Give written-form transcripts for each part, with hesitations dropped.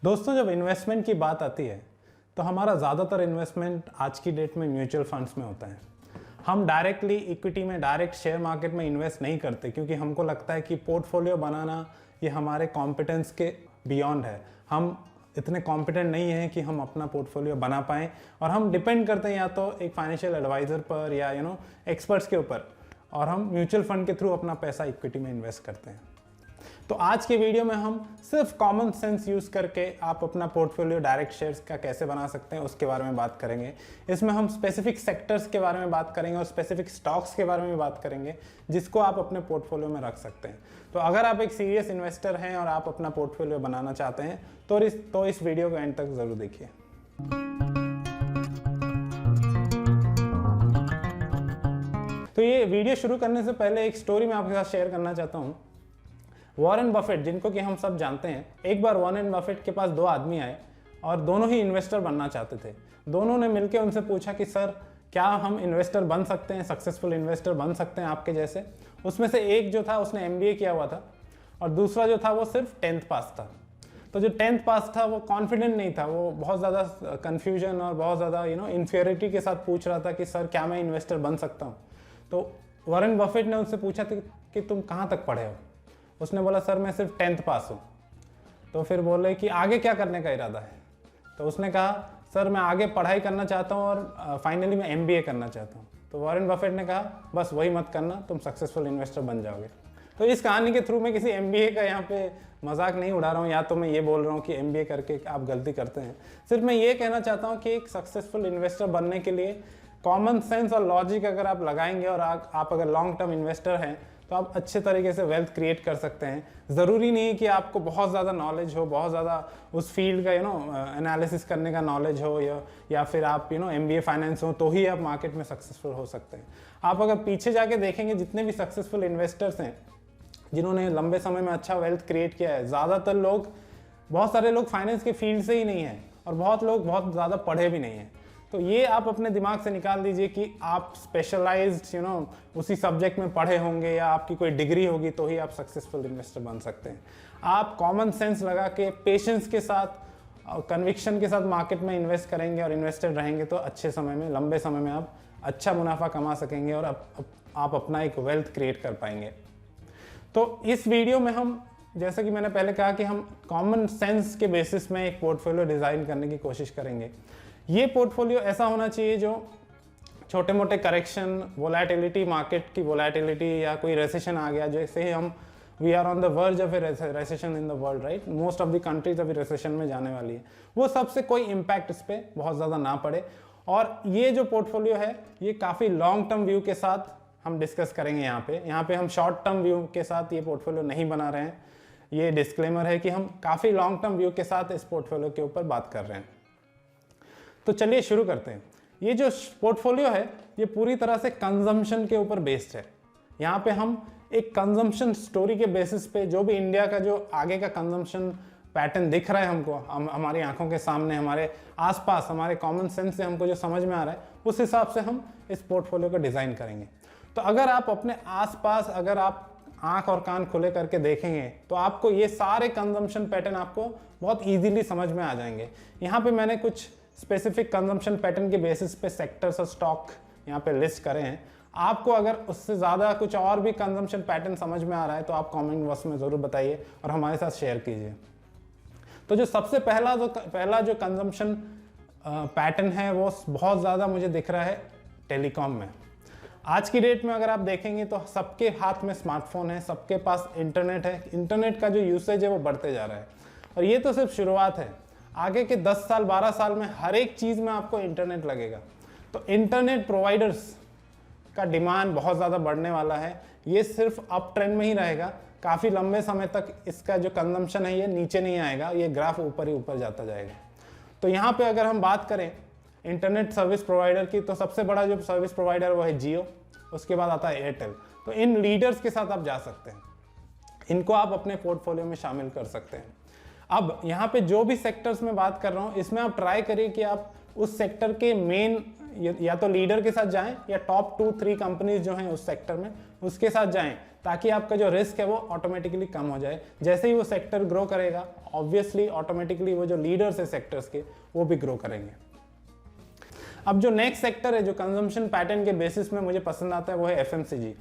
दोस्तों, जब इन्वेस्टमेंट की बात आती है तो हमारा ज़्यादातर इन्वेस्टमेंट आज की डेट में म्यूचुअल फंड्स में होता है। हम डायरेक्टली इक्विटी में, डायरेक्ट शेयर मार्केट में इन्वेस्ट नहीं करते क्योंकि हमको लगता है कि पोर्टफोलियो बनाना ये हमारे कॉम्पिटेंस के बियॉन्ड है। हम इतने कॉम्पिटेंट नहीं हैं कि हम अपना पोर्टफोलियो बना पाएँ और हम डिपेंड करते हैं या तो एक फाइनेंशियल एडवाइज़र पर या एक्सपर्ट्स के ऊपर, और हम म्यूचुअल फंड के थ्रू अपना पैसा इक्विटी में इन्वेस्ट करते हैं। तो आज के वीडियो में हम सिर्फ कॉमन सेंस यूज़ करके आप अपना पोर्टफोलियो डायरेक्ट शेयर्स का कैसे बना सकते हैं उसके बारे में बात करेंगे। इसमें हम स्पेसिफिक सेक्टर्स के बारे में बात करेंगे और स्पेसिफिक स्टॉक्स के बारे में बात करेंगे जिसको आप अपने पोर्टफोलियो में रख सकते हैं। तो अगर आप एक सीरियस इन्वेस्टर हैं और आप अपना पोर्टफोलियो बनाना चाहते हैं तो इस वीडियो को एंड तक ज़रूर देखिए। तो ये वीडियो शुरू करने से पहले एक स्टोरी मैं आपके साथ शेयर करना चाहता हूँ। वॉरेन बफेट, जिनको कि हम सब जानते हैं, एक बार वॉरेन बफेट के पास दो आदमी आए और दोनों ही इन्वेस्टर बनना चाहते थे। दोनों ने मिलकर उनसे पूछा कि सर, क्या हम इन्वेस्टर बन सकते हैं, सक्सेसफुल इन्वेस्टर बन सकते हैं आपके जैसे। उसमें से एक जो था उसने MBA किया हुआ था और दूसरा जो था वो सिर्फ 10th पास था। तो जो 10th पास था वो कॉन्फिडेंट नहीं था, वो बहुत ज़्यादा कन्फ्यूजन और बहुत ज़्यादा इन्फीरियरिटी के साथ पूछ रहा था कि सर क्या मैं इन्वेस्टर बन सकता हूँ। तो वॉरेन बफेट ने उनसे पूछा था कि तुम कहाँ तक पढ़े हो। उसने बोला सर मैं सिर्फ 10th पास हूँ। तो फिर बोले कि आगे क्या करने का इरादा है। तो उसने कहा सर मैं आगे पढ़ाई करना चाहता हूँ और फाइनली मैं MBA करना चाहता हूँ। तो वॉरेन बफेट ने कहा बस वही मत करना, तुम सक्सेसफुल इन्वेस्टर बन जाओगे। तो इस कहानी के थ्रू मैं किसी MBA का यहाँ पे मजाक नहीं उड़ा रहा हूँ, या तो मैं ये बोल रहा हूँ कि MBA करके आप गलती करते हैं। सिर्फ मैं ये कहना चाहता हूँ कि एक सक्सेसफुल इन्वेस्टर बनने के लिए कॉमन सेंस और लॉजिक अगर आप लगाएंगे और आप अगर लॉन्ग टर्म इन्वेस्टर हैं तो आप अच्छे तरीके से वेल्थ क्रिएट कर सकते हैं। ज़रूरी नहीं कि आपको बहुत ज़्यादा नॉलेज हो, बहुत ज़्यादा उस फील्ड का एनालिसिस करने का नॉलेज हो, या फिर आप MBA फाइनेंस हो तो ही आप मार्केट में सक्सेसफुल हो सकते हैं। आप अगर पीछे जाके देखेंगे जितने भी सक्सेसफुल इन्वेस्टर्स हैं जिन्होंने लंबे समय में अच्छा वेल्थ क्रिएट किया है, ज़्यादातर लोग, बहुत सारे लोग फाइनेंस के फील्ड से ही नहीं हैं और बहुत लोग बहुत ज़्यादा पढ़े भी नहीं हैं। तो ये आप अपने दिमाग से निकाल दीजिए कि आप स्पेशलाइज्ड उसी सब्जेक्ट में पढ़े होंगे या आपकी कोई डिग्री होगी तो ही आप सक्सेसफुल इन्वेस्टर बन सकते हैं। आप कॉमन सेंस लगा के पेशेंस के साथ और कन्विक्शन के साथ मार्केट में इन्वेस्ट करेंगे और इन्वेस्टेड रहेंगे तो अच्छे समय में, लंबे समय में आप अच्छा मुनाफा कमा सकेंगे और आप अपना एक वेल्थ क्रिएट कर पाएंगे। तो इस वीडियो में हम, जैसा कि मैंने पहले कहा, कि हम कॉमन सेंस के बेसिस में एक पोर्टफोलियो डिज़ाइन करने की कोशिश करेंगे। ये पोर्टफोलियो ऐसा होना चाहिए जो छोटे मोटे करेक्शन, वोलेटिलिटी, मार्केट की वोलेटिलिटी या कोई रेसेशन आ गया, जैसे ही हम we are on the verge of a recession in the world, right, most of the countries अभी रेसेशन में जाने वाली है, वो सबसे कोई इम्पैक्ट इस पर बहुत ज़्यादा ना पड़े। और ये जो पोर्टफोलियो है ये काफ़ी लॉन्ग टर्म व्यू के साथ हम डिस्कस करेंगे। यहाँ पे हम शॉर्ट टर्म व्यू के साथ ये पोर्टफोलियो नहीं बना रहे हैं। ये डिस्क्लेमर है कि हम काफ़ी लॉन्ग टर्म व्यू के साथ इस पोर्टफोलियो के ऊपर बात कर रहे हैं। तो चलिए शुरू करते हैं। ये जो पोर्टफोलियो है ये पूरी तरह से कंजम्पशन के ऊपर बेस्ड है। यहाँ पे हम एक कंजम्पशन स्टोरी के बेसिस पे, जो भी इंडिया का जो आगे का कंजम्पशन पैटर्न दिख रहा है हमको, हमारी आंखों के सामने, हमारे आसपास, हमारे कॉमन सेंस से हमको जो समझ में आ रहा है, उस हिसाब से हम इस पोर्टफोलियो को डिज़ाइन करेंगे। तो अगर आप अपने आसपास, अगर आप आंख और कान खुले करके देखेंगे तो आपको ये सारे कंजम्पशन पैटर्न आपको बहुत ईजीली समझ में आ जाएंगे। यहाँ पे मैंने कुछ स्पेसिफिक कंजम्पशन पैटर्न के बेसिस पे सेक्टर्स और स्टॉक यहाँ पे लिस्ट करे हैं। आपको अगर उससे ज़्यादा कुछ और भी कंजम्पशन पैटर्न समझ में आ रहा है तो आप कमेंट बॉक्स में ज़रूर बताइए और हमारे साथ शेयर कीजिए। तो जो सबसे पहला जो कंजम्पशन पैटर्न है वो बहुत ज़्यादा मुझे दिख रहा है टेलीकॉम में। आज की डेट में अगर आप देखेंगे तो सबके हाथ में स्मार्टफोन है, सबके पास इंटरनेट है। इंटरनेट का जो यूसेज है वो बढ़ते जा रहा है और ये तो सिर्फ शुरुआत है। आगे के 10 साल 12 साल में हर एक चीज़ में आपको इंटरनेट लगेगा। तो इंटरनेट प्रोवाइडर्स का डिमांड बहुत ज़्यादा बढ़ने वाला है। ये सिर्फ अप ट्रेंड में ही रहेगा, काफ़ी लंबे समय तक इसका जो कंजम्पशन है ये नीचे नहीं आएगा, ये ग्राफ ऊपर ही ऊपर जाता जाएगा। तो यहाँ पे अगर हम बात करें इंटरनेट सर्विस प्रोवाइडर की, तो सबसे बड़ा जो सर्विस प्रोवाइडर वो है जियो, उसके बाद आता है एयरटेल। तो इन लीडर्स के साथ आप जा सकते हैं, इनको आप अपने पोर्टफोलियो में शामिल कर सकते हैं। अब यहाँ पे जो भी सेक्टर्स में बात कर रहा हूँ इसमें आप ट्राई करिए कि आप उस सेक्टर के मेन या तो लीडर के साथ जाएं या टॉप 2-3 कंपनीज जो हैं उस सेक्टर में उसके साथ जाएं, ताकि आपका जो रिस्क है वो ऑटोमेटिकली कम हो जाए। जैसे ही वो सेक्टर ग्रो करेगा, ऑब्वियसली ऑटोमेटिकली वो जो लीडर्स है सेक्टर्स के, वो भी ग्रो करेंगे। अब जो नेक्स्ट सेक्टर है जो कंजम्पशन पैटर्न के बेसिस में मुझे पसंद आता है, वो है एफएमसीजी।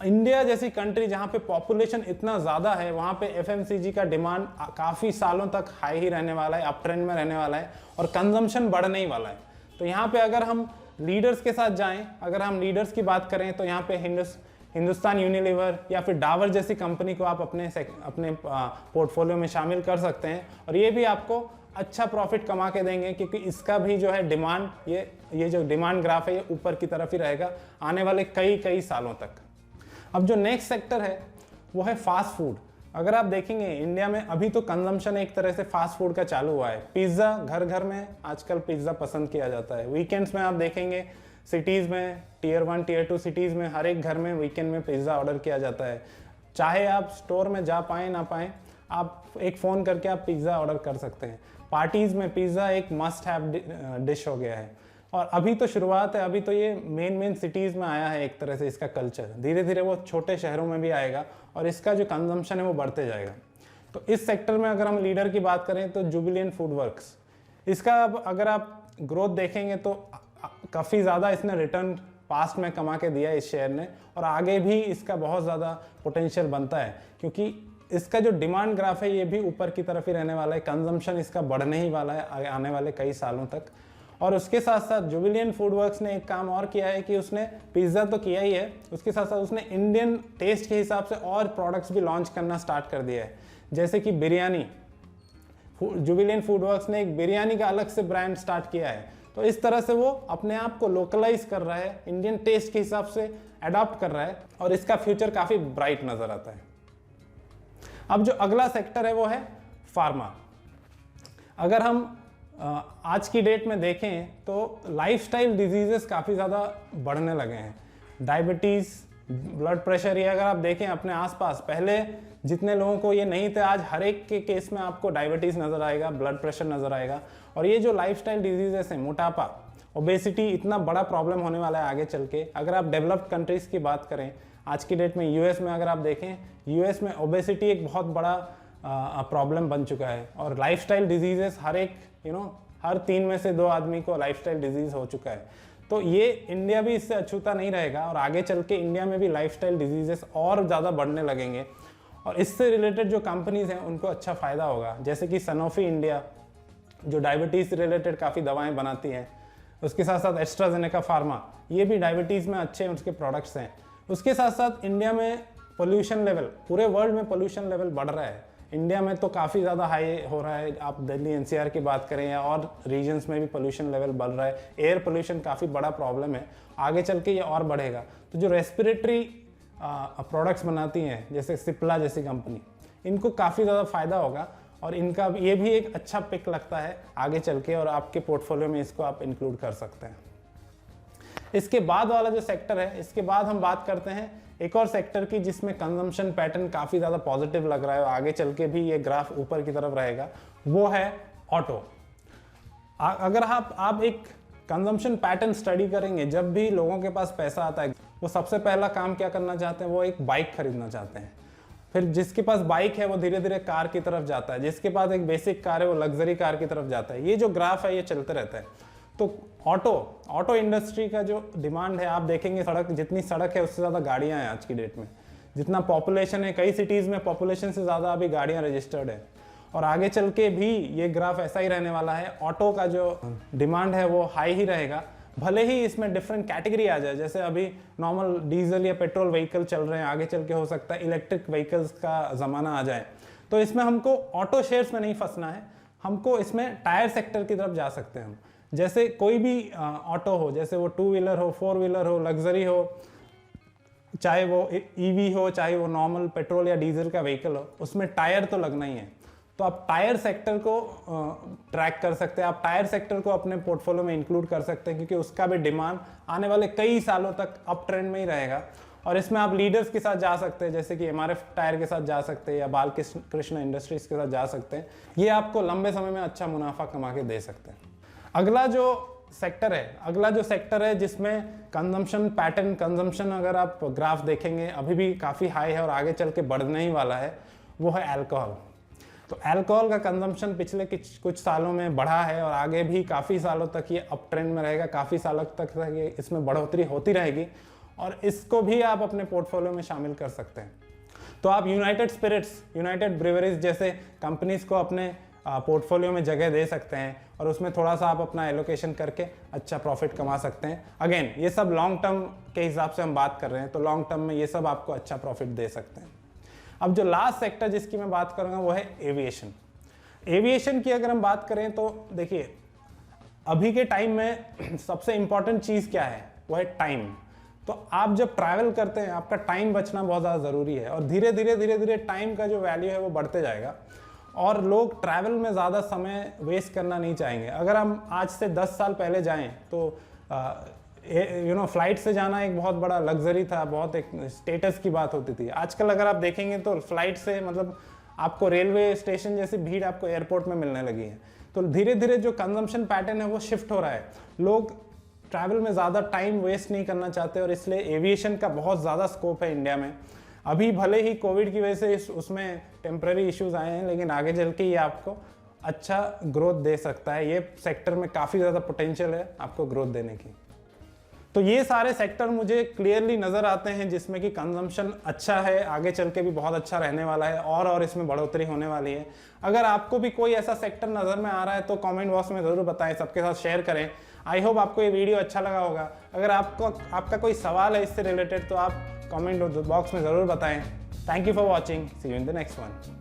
इंडिया जैसी कंट्री जहाँ पे पॉपुलेशन इतना ज़्यादा है, वहाँ पे एफएमसीजी का डिमांड काफ़ी सालों तक हाई ही रहने वाला है, अप ट्रेंड में रहने वाला है और कंजम्पशन बढ़ने ही वाला है। तो यहाँ पे अगर हम लीडर्स के साथ जाएं, अगर हम लीडर्स की बात करें तो यहाँ पे हिंदुस्तान यूनिलीवर या फिर डाबर जैसी कंपनी को आप अपने पोर्टफोलियो में शामिल कर सकते हैं और ये भी आपको अच्छा प्रॉफिट कमा के देंगे, क्योंकि इसका भी जो है डिमांड, ये जो डिमांड ग्राफ है ये ऊपर की तरफ ही रहेगा आने वाले कई सालों तक। अब जो नेक्स्ट सेक्टर है वो है फास्ट फूड। अगर आप देखेंगे इंडिया में अभी तो कंजम्पशन एक तरह से फास्ट फूड का चालू हुआ है। पिज़्ज़ा घर घर में आजकल पिज़्ज़ा पसंद किया जाता है। वीकेंड्स में आप देखेंगे सिटीज़ में, टियर 1 टियर 2 सिटीज़ में हर एक घर में वीकेंड में पिज़्ज़ा ऑर्डर किया जाता है। चाहे आप स्टोर में जा पाएँ ना पाएँ, आप एक फ़ोन करके आप पिज़्ज़ा ऑर्डर कर सकते हैं। पार्टीज़ में पिज़्ज़ा एक मस्ट हैव डिश हो गया है और अभी तो शुरुआत है, अभी तो ये मेन सिटीज़ में आया है एक तरह से इसका कल्चर। धीरे धीरे वो छोटे शहरों में भी आएगा और इसका जो कंजम्पशन है वो बढ़ते जाएगा। तो इस सेक्टर में अगर हम लीडर की बात करें तो जुबिलिएंट फूड वर्क्स, इसका अब अगर आप ग्रोथ देखेंगे तो काफ़ी ज़्यादा इसने रिटर्न पास्ट में कमा के दिया इस शेयर ने और आगे भी इसका बहुत ज़्यादा पोटेंशियल बनता है, क्योंकि इसका जो डिमांड ग्राफ है ये भी ऊपर की तरफ ही रहने वाला है। कंजम्पशन इसका बढ़ने ही वाला है आने वाले कई सालों तक। और उसके साथ साथ जुबिलिएंट फूड वर्क्स ने एक काम और किया है कि उसने पिज़्ज़ा तो किया ही है, उसके साथ साथ उसने इंडियन टेस्ट के हिसाब से और प्रोडक्ट्स भी लॉन्च करना स्टार्ट कर दिया है, जैसे कि बिरयानी। जुबिलिएंट फूड वर्क्स ने एक बिरयानी का अलग से ब्रांड स्टार्ट किया है। तो इस तरह से वो अपने आप को लोकलाइज कर रहा है, इंडियन टेस्ट के हिसाब से अडॉप्ट कर रहा है और इसका फ्यूचर काफ़ी ब्राइट नज़र आता है। अब जो अगला सेक्टर है वो है फार्मा। अगर हम आज की डेट में देखें तो लाइफस्टाइल डिजीजेस काफ़ी ज़्यादा बढ़ने लगे हैं। डायबिटीज़, ब्लड प्रेशर, ये अगर आप देखें अपने आसपास, पहले जितने लोगों को ये नहीं थे, आज हर एक के केस में आपको डायबिटीज़ नज़र आएगा, ब्लड प्रेशर नज़र आएगा। और ये जो लाइफस्टाइल डिजीजेस हैं, मोटापा, ओबेसिटी, इतना बड़ा प्रॉब्लम होने वाला है आगे चल के। अगर आप डेवलप्ड कंट्रीज़ की बात करें, आज की डेट में यूएस में अगर आप देखें, यूएस में ओबेसिटी एक बहुत बड़ा प्रॉब्लम बन चुका है और लाइफस्टाइल डिजीजेस हर एक हर 3 में से 2 आदमी को लाइफस्टाइल डिजीज़ हो चुका है। तो ये इंडिया भी इससे अछूता नहीं रहेगा और आगे चल के इंडिया में भी लाइफस्टाइल डिजीजेस और ज़्यादा बढ़ने लगेंगे और इससे रिलेटेड जो कंपनीज़ हैं उनको अच्छा फ़ायदा होगा, जैसे कि सनोफी इंडिया जो डायबिटीज़ रिलेटेड काफ़ी दवाएँ बनाती हैं, उसके साथ साथ एस्ट्राजेनेका फार्मा, ये भी डायबिटीज़ में अच्छे उसके प्रोडक्ट्स हैं। उसके साथ साथ इंडिया में पोल्यूशन लेवल, पूरे वर्ल्ड में पोल्यूशन लेवल बढ़ रहा है, इंडिया में तो काफ़ी ज़्यादा हाई हो रहा है। आप दिल्ली एनसीआर की बात करें या और रीजन्स में भी पोल्यूशन लेवल बढ़ रहा है। एयर पोल्यूशन काफ़ी बड़ा प्रॉब्लम है, आगे चल के ये और बढ़ेगा। तो जो रेस्पिरेटरी प्रोडक्ट्स बनाती हैं जैसे सिप्ला जैसी कंपनी, इनको काफ़ी ज़्यादा फ़ायदा होगा और इनका ये भी एक अच्छा पिक लगता है आगे चल के और आपके पोर्टफोलियो में इसको आप इंक्लूड कर सकते हैं। इसके बाद वाला जो सेक्टर है, इसके बाद हम बात करते हैं एक और सेक्टर की जिसमें कंजम्पशन पैटर्न काफ़ी ज़्यादा पॉजिटिव लग रहा है और आगे चल के भी ये ग्राफ ऊपर की तरफ रहेगा, वो है ऑटो। अगर आप एक कंजम्पशन पैटर्न स्टडी करेंगे, जब भी लोगों के पास पैसा आता है वो सबसे पहला काम क्या करना चाहते हैं, वो एक बाइक खरीदना चाहते हैं। फिर जिसके पास बाइक है वो धीरे धीरे कार की तरफ जाता है, जिसके पास एक बेसिक कार है वो लग्जरी कार की तरफ जाता है। ये जो ग्राफ है ये चलते रहता है। तो ऑटो इंडस्ट्री का जो डिमांड है, आप देखेंगे जितनी सड़क है उससे ज़्यादा गाड़ियाँ हैं आज की डेट में। जितना पॉपुलेशन है, कई सिटीज़ में पॉपुलेशन से ज़्यादा अभी गाड़ियाँ रजिस्टर्ड है और आगे चल के भी ये ग्राफ ऐसा ही रहने वाला है। ऑटो का जो डिमांड है वो हाई ही रहेगा, भले ही इसमें डिफरेंट कैटेगरी आ जाए। जैसे अभी नॉर्मल डीजल या पेट्रोल व्हीकल चल रहे हैं, आगे चल के हो सकता है इलेक्ट्रिक व्हीकल्स का ज़माना आ जाए। तो इसमें हमको ऑटो शेयर्स में नहीं फंसना है, हमको इसमें टायर सेक्टर की तरफ जा सकते हैं हम। जैसे कोई भी ऑटो हो, जैसे वो 2 व्हीलर हो, 4 व्हीलर हो, लग्जरी हो, चाहे वो ईवी हो, चाहे वो नॉर्मल पेट्रोल या डीजल का व्हीकल हो, उसमें टायर तो लगना ही है। तो आप टायर सेक्टर को ट्रैक कर सकते हैं, आप टायर सेक्टर को अपने पोर्टफोलियो में इंक्लूड कर सकते हैं, क्योंकि उसका भी डिमांड आने वाले कई सालों तक अप ट्रेंड में ही रहेगा। और इसमें आप लीडर्स के साथ जा सकते हैं, जैसे कि एमआरएफ टायर के साथ जा सकते हैं या बालकृष्ण इंडस्ट्रीज के साथ जा सकते हैं। ये आपको लंबे समय में अच्छा मुनाफा कमा के दे सकते हैं। अगला जो सेक्टर है, अगला जो सेक्टर है जिसमें कंजम्पशन पैटर्न, कंजम्पशन अगर आप ग्राफ देखेंगे अभी भी काफ़ी हाई है और आगे चल के बढ़ने ही वाला है, वो है अल्कोहल। तो अल्कोहल का कंजम्पशन पिछले कुछ सालों में बढ़ा है और आगे भी काफ़ी सालों तक ये अप ट्रेंड में रहेगा, काफ़ी सालों तक ये इसमें बढ़ोतरी होती रहेगी और इसको भी आप अपने पोर्टफोलियो में शामिल कर सकते हैं। तो आप यूनाइटेड स्पिरिट्स, यूनाइटेड ब्रीवरीज जैसे कंपनीज को अपने पोर्टफोलियो में जगह दे सकते हैं और उसमें थोड़ा सा आप अपना एलोकेशन करके अच्छा प्रॉफिट कमा सकते हैं। अगेन ये सब लॉन्ग टर्म के हिसाब से हम बात कर रहे हैं, तो लॉन्ग टर्म में ये सब आपको अच्छा प्रॉफिट दे सकते हैं। अब जो लास्ट सेक्टर जिसकी मैं बात करूंगा वो है एविएशन। एविएशन की अगर हम बात करें तो देखिए अभी के टाइम में सबसे इंपॉर्टेंट चीज़ क्या है, वो है टाइम। तो आप जब ट्रैवल करते हैं आपका टाइम बचना बहुत ज़्यादा ज़रूरी है और धीरे धीरे टाइम का जो वैल्यू है वो बढ़ते जाएगा और लोग ट्रैवल में ज़्यादा समय वेस्ट करना नहीं चाहेंगे। अगर हम आज से 10 साल पहले जाएं तो फ्लाइट से जाना एक बहुत बड़ा लग्जरी था, बहुत एक स्टेटस की बात होती थी। आजकल अगर आप देखेंगे तो फ्लाइट से मतलब आपको रेलवे स्टेशन जैसी भीड़ आपको एयरपोर्ट में मिलने लगी है। तो धीरे धीरे जो कंजम्पशन पैटर्न है वो शिफ्ट हो रहा है, लोग ट्रैवल में ज़्यादा टाइम वेस्ट नहीं करना चाहते और इसलिए एविएशन का बहुत ज़्यादा स्कोप है इंडिया में। अभी भले ही कोविड की वजह से उसमें टेम्पररी इश्यूज आए हैं, लेकिन आगे चल के ये आपको अच्छा ग्रोथ दे सकता है। ये सेक्टर में काफ़ी ज़्यादा पोटेंशियल है आपको ग्रोथ देने की। तो ये सारे सेक्टर मुझे क्लियरली नज़र आते हैं जिसमें कि कंजम्पशन अच्छा है, आगे चल के भी बहुत अच्छा रहने वाला है और इसमें बढ़ोतरी होने वाली है। अगर आपको भी कोई ऐसा सेक्टर नज़र में आ रहा है तो कमेंट बॉक्स में ज़रूर बताएं, सबके साथ शेयर करें। आई होप आपको ये वीडियो अच्छा लगा होगा। अगर आपका कोई सवाल है इससे रिलेटेड तो आप कमेंट बॉक्स में ज़रूर बताएं। Thank you for watching, see you in the next one.